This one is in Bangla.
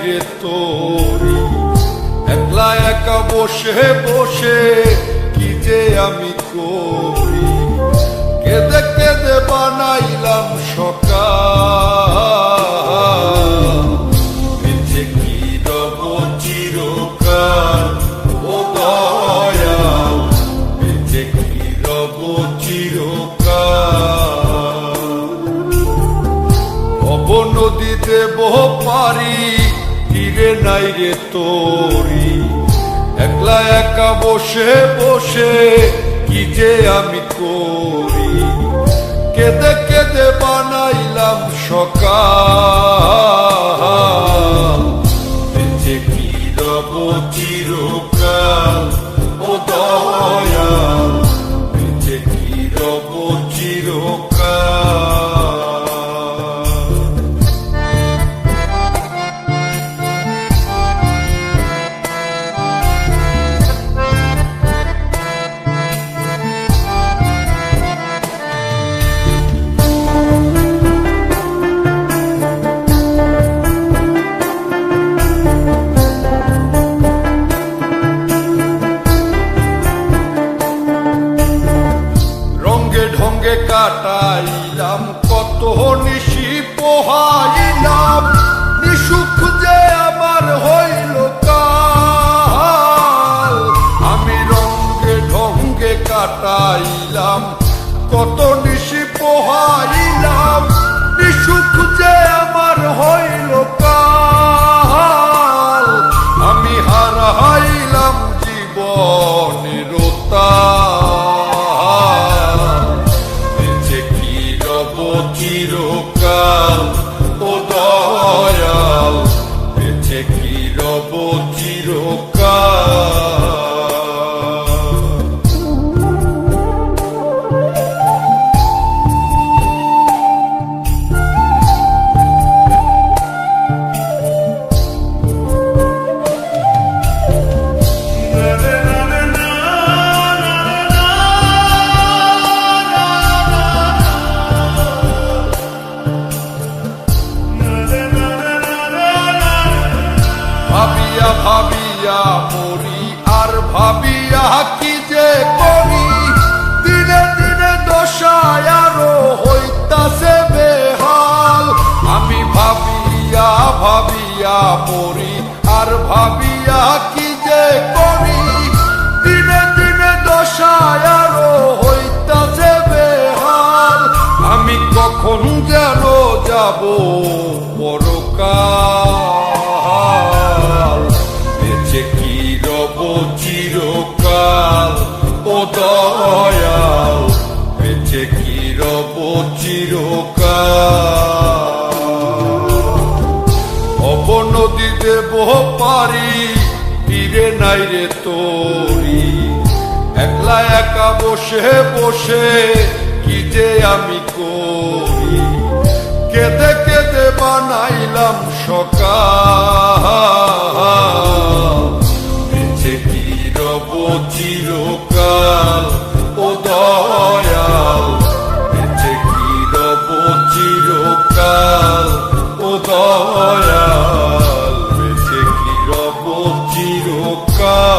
রে তোরি, একলা একা বসে বসে কি যে আমি করি। কেঁদে কেঁদে বানাইলাম সকাল, বেঁচে কি রব চিরকাল। ও দয়াল, বেঁচে কি রব চিরকাল। ভব নদী দেব পারি, তীরে নাই রে তোরি, একলা একা বসে বসে কি যে আমি করি। কেঁদে কেঁদে বানাইলাম সকাল, বেঁচে কি রব চিরকাল। ও দয়াল, বেঁচে কি রব চিরকাল। ঢঙ্গে কাটাইলাম কত নিশি পোহাইলাম, নিসুখ যে আমার হইল কাল। আমি রঙ্গে ঢঙ্গে কাটাইলাম কত নিশি পোহাইলাম, নিসুখ যে আমার হইল কাল। আমি হারাইলাম জীবনের চিরকাল। ও দয়াল, বেঁচে কি রব চিরকাল। ভাবিয়া ভাবিয়া মরি আর ভাবিয়া কি যে করি, দিনে দিনে দশায় আরো হইতাছে বেহাল। আমি ভাবিয়া ভাবিয়া মরি আর ভাবিয়া কি যে করি, দিনে দিনে দশায় আরো হইতাছে বেহাল। আমি কখন যেন যাব পরকাল, বেঁচে কি রব চিরকাল। ও দয়াল, বেঁচে কি রব চিরকাল। ভব নদী দেব পারি, তীরে নাই রে তোরি, একলা একা বসে বসে কি যে আমি করি। কেঁদে কেঁদে বানাইলাম সকাল, বেঁচে কি রব চিরকাল। ও দয়াল, বেঁচে কি রব চিরকাল। ও দয়াল, বেঁচে কি রব চিরকাল।